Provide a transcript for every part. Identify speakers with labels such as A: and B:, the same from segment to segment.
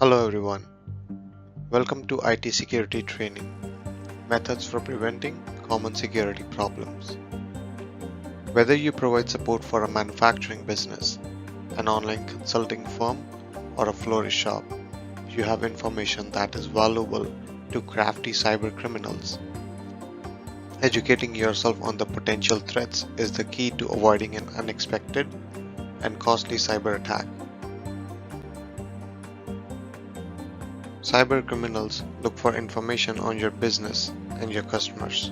A: Hello everyone, welcome to IT security training, methods for preventing common security problems. Whether you provide support for a manufacturing business, an online consulting firm, or a florist shop, you have information that is valuable to crafty cyber criminals. Educating yourself on the potential threats is the key to avoiding an unexpected and costly cyber attack. Cyber criminals look for information on your business and your customers.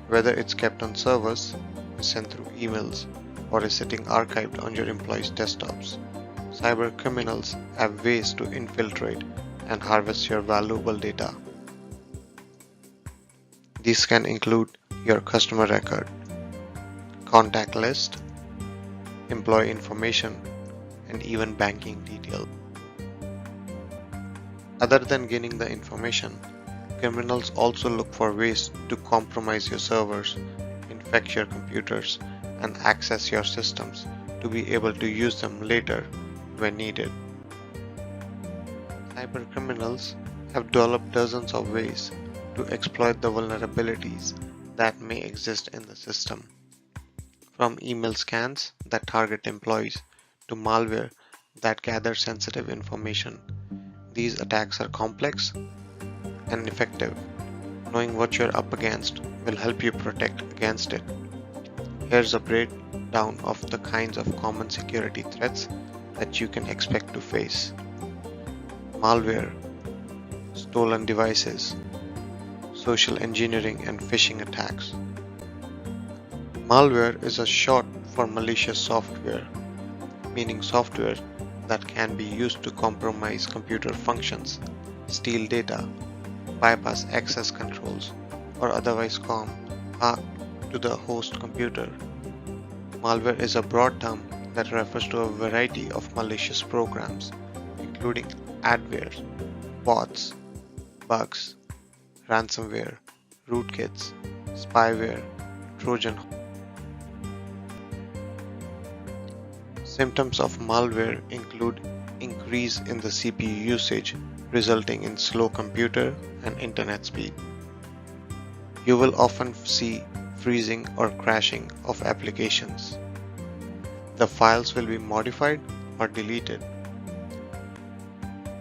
A: Whether it's kept on servers, is sent through emails, or is sitting archived on your employees' desktops, cyber criminals have ways to infiltrate and harvest your valuable data. These can include your customer record, contact list, employee information, and even banking details. Other than gaining the information, criminals also look for ways to compromise your servers, infect your computers, and access your systems to be able to use them later when needed. Cyber criminals have developed dozens of ways to exploit the vulnerabilities that may exist in the system. From email scans that target employees to malware that gather sensitive information, these attacks are complex and effective. Knowing what you're up against will help you protect against it. Here's a breakdown of the kinds of common security threats that you can expect to face. Malware, stolen devices, social engineering and phishing attacks. Malware is a short for malicious software, meaning software that can be used to compromise computer functions, steal data, bypass access controls, or otherwise harm to the host computer. Malware is a broad term that refers to a variety of malicious programs, including adware, bots, bugs, ransomware, rootkits, spyware, Trojan. Symptoms of malware include increase in the CPU usage, resulting in slow computer and internet speed. You will often see freezing or crashing of applications. The files will be modified or deleted.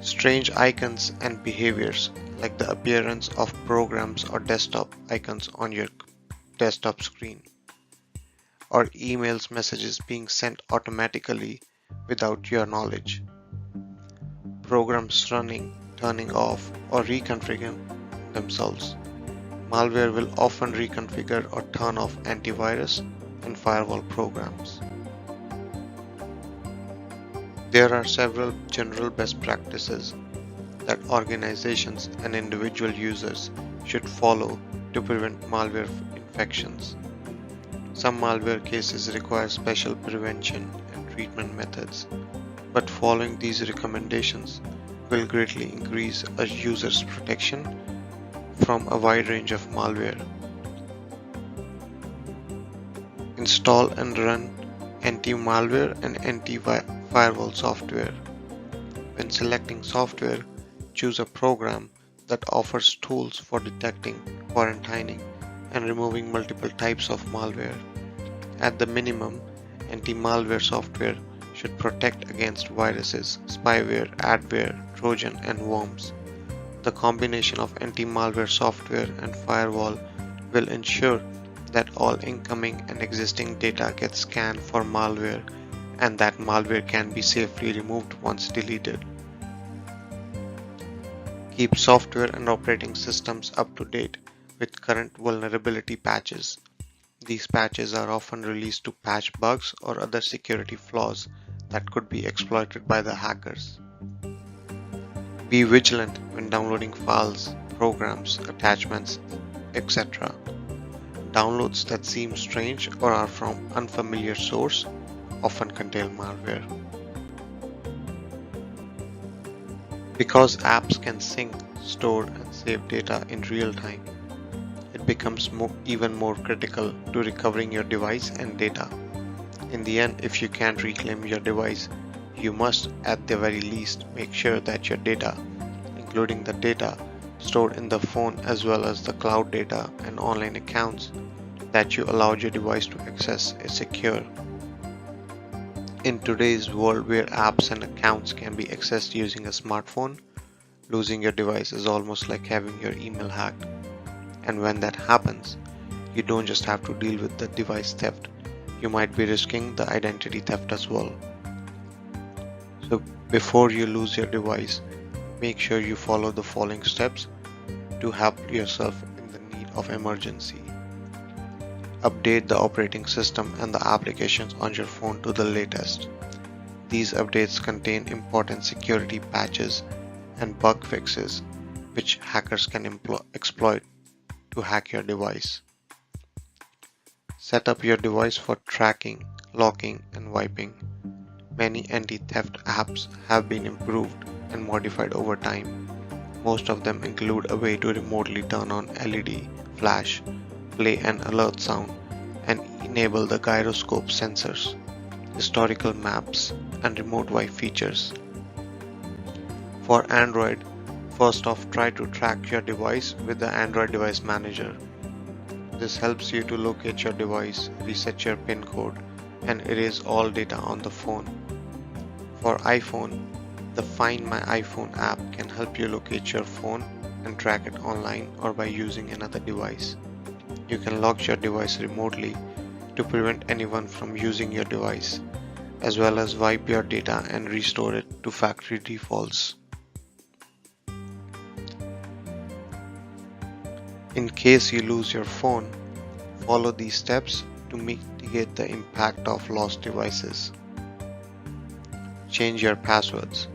A: Strange icons and behaviors, like the appearance of programs or desktop icons on your desktop screen, or emails messages being sent automatically without your knowledge. Programs running, turning off, or reconfiguring themselves. Malware will often reconfigure or turn off antivirus and firewall programs. There are several general best practices that organizations and individual users should follow to prevent malware infections. Some malware cases require special prevention and treatment methods, but following these recommendations will greatly increase a user's protection from a wide range of malware. Install and run anti-malware and anti-firewall software. When selecting software, choose a program that offers tools for detecting, quarantining, and removing multiple types of malware. At the minimum, anti-malware software should protect against viruses, spyware, adware, Trojan, and worms. The combination of anti-malware software and firewall will ensure that all incoming and existing data gets scanned for malware and that malware can be safely removed once deleted. Keep software and operating systems up to date with current vulnerability patches. These patches are often released to patch bugs or other security flaws that could be exploited by the hackers. Be vigilant when downloading files, programs, attachments, etc. Downloads that seem strange or are from unfamiliar source often contain malware. Because apps can sync, store, and save data in real time, it becomes even more critical to recovering your device and data. In the end, if you can't reclaim your device, You must, at the very least, make sure that your data, including the data stored in the phone as well as the cloud data and online accounts that you allowed your device to access, is secure. In today's world where apps and accounts can be accessed using a smartphone, losing your device is almost like having your email hacked. And when that happens, you don't just have to deal with the device theft, you might be risking the identity theft as well. So before you lose your device, make sure you follow the following steps to help yourself in the need of emergency. Update the operating system and the applications on your phone to the latest. These updates contain important security patches and bug fixes which hackers can exploit to hack your device. Set up your device for tracking, locking, and wiping. Many anti-theft apps have been improved and modified over time. Most of them include a way to remotely turn on LED, flash, play an alert sound, and enable the gyroscope sensors, historical maps, and remote wipe features. For Android, first off, try to track your device with the Android Device Manager. This helps you to locate your device, reset your PIN code, and erase all data on the phone. For iPhone, the Find My iPhone app can help you locate your phone and track it online or by using another device. You can lock your device remotely to prevent anyone from using your device, as well as wipe your data and restore it to factory defaults. In case you lose your phone, follow these steps to mitigate the impact of lost devices. Change your passwords.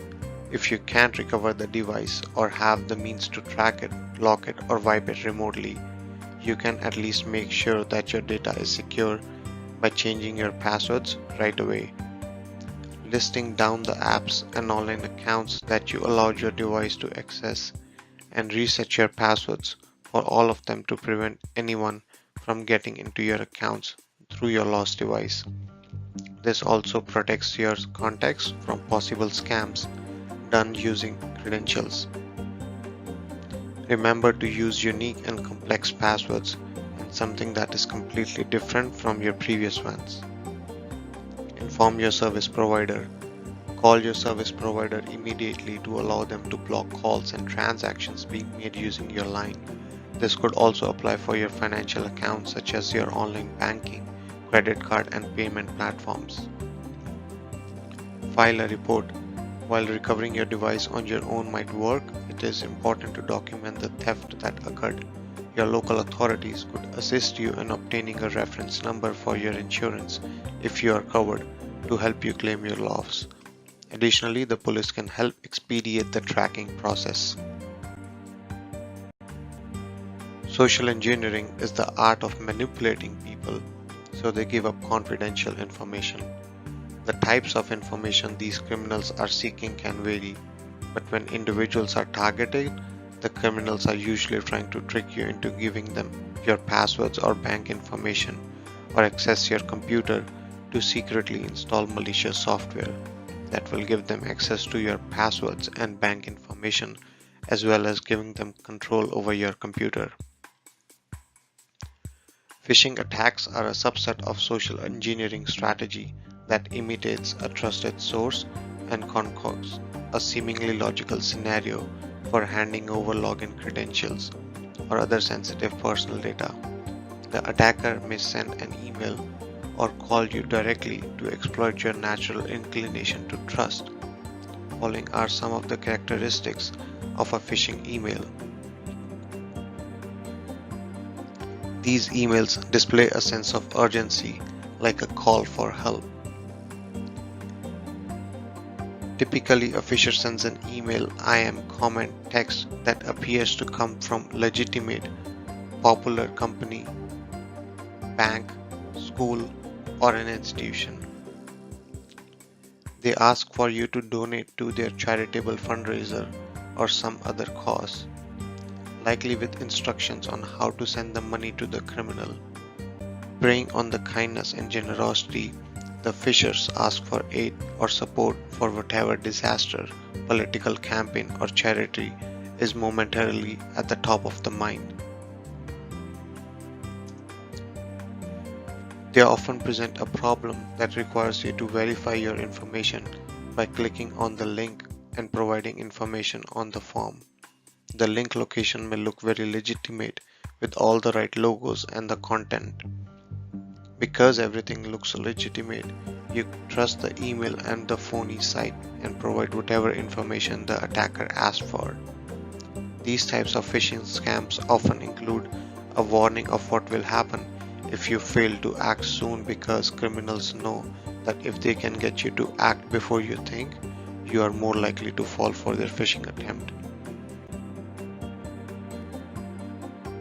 A: If you can't recover the device or have the means to track it, lock it, or wipe it remotely, you can at least make sure that your data is secure by changing your passwords right away. Listing down the apps and online accounts that you allowed your device to access, and reset your passwords for all of them to prevent anyone from getting into your accounts through your lost device. This also protects your contacts from possible scams done using credentials. Remember to use unique and complex passwords and something that is completely different from your previous ones. Inform your service provider. Call your service provider immediately to allow them to block calls and transactions being made using your line. This could also apply for your financial accounts such as your online banking, credit card, and payment platforms. File a report. While recovering your device on your own might work, it is important to document the theft that occurred. Your local authorities could assist you in obtaining a reference number for your insurance if you are covered to help you claim your loss. Additionally, the police can help expedite the tracking process. Social engineering is the art of manipulating people so they give up confidential information. The types of information these criminals are seeking can vary, but when individuals are targeted, the criminals are usually trying to trick you into giving them your passwords or bank information, or access your computer to secretly install malicious software that will give them access to your passwords and bank information, as well as giving them control over your computer. Phishing attacks are a subset of social engineering strategy that imitates a trusted source and concocts a seemingly logical scenario for handing over login credentials or other sensitive personal data. The attacker may send an email or call you directly to exploit your natural inclination to trust. Following are some of the characteristics of a phishing email. These emails display a sense of urgency, like a call for help. Typically, a phisher sends an email I am comment text that appears to come from legitimate, popular company, bank, school, or an institution. They ask for you to donate to their charitable fundraiser or some other cause, likely with instructions on how to send the money to the criminal. Preying on the kindness and generosity The fishers ask for aid or support for whatever disaster, political campaign, or charity is momentarily at the top of the mind. They often present a problem that requires you to verify your information by clicking on the link and providing information on the form. The link location may look very legitimate with all the right logos and the content. Because everything looks legitimate, you trust the email and the phony site and provide whatever information the attacker asked for. These types of phishing scams often include a warning of what will happen if you fail to act soon, because criminals know that if they can get you to act before you think, you are more likely to fall for their phishing attempt.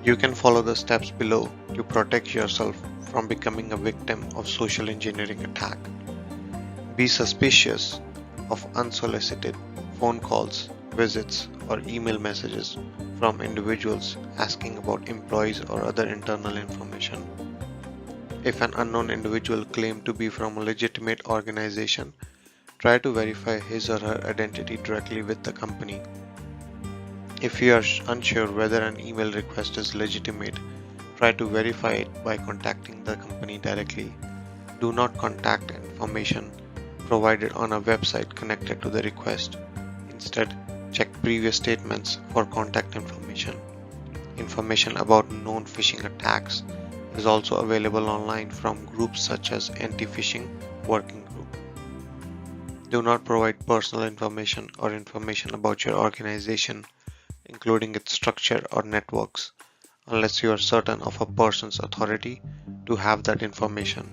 A: You can follow the steps below to protect yourself from becoming a victim of social engineering attack. Be suspicious of unsolicited phone calls, visits, or email messages from individuals asking about employees or other internal information. If an unknown individual claims to be from a legitimate organization, try to verify his or her identity directly with the company. If you are unsure whether an email request is legitimate, try to verify it by contacting the company directly. Do not contact information provided on a website connected to the request. Instead, check previous statements for contact information. Information about known phishing attacks is also available online from groups such as Anti-Phishing Working Group. Do not provide personal information or information about your organization, including its structure or networks, unless you are certain of a person's authority to have that information.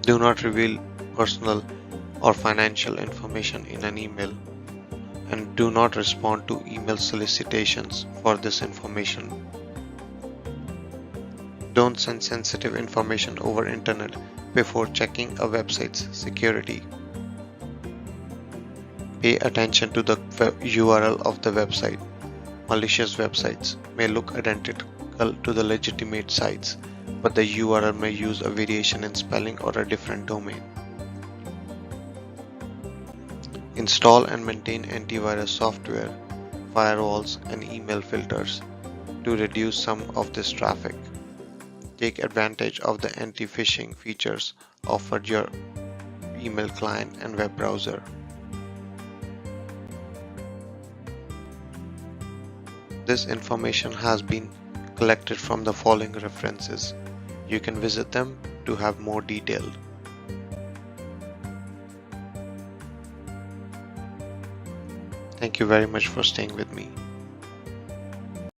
A: Do not reveal personal or financial information in an email, and do not respond to email solicitations for this information. Don't send sensitive information over internet before checking a website's security. Pay attention to the URL of the website. Malicious websites may look identical to the legitimate sites, but the URL may use a variation in spelling or a different domain. Install and maintain antivirus software, firewalls, and email filters to reduce some of this traffic. Take advantage of the anti-phishing features offered your email client and web browser. This information has been collected from the following references. You can visit them to have more detail. Thank you very much for staying with me.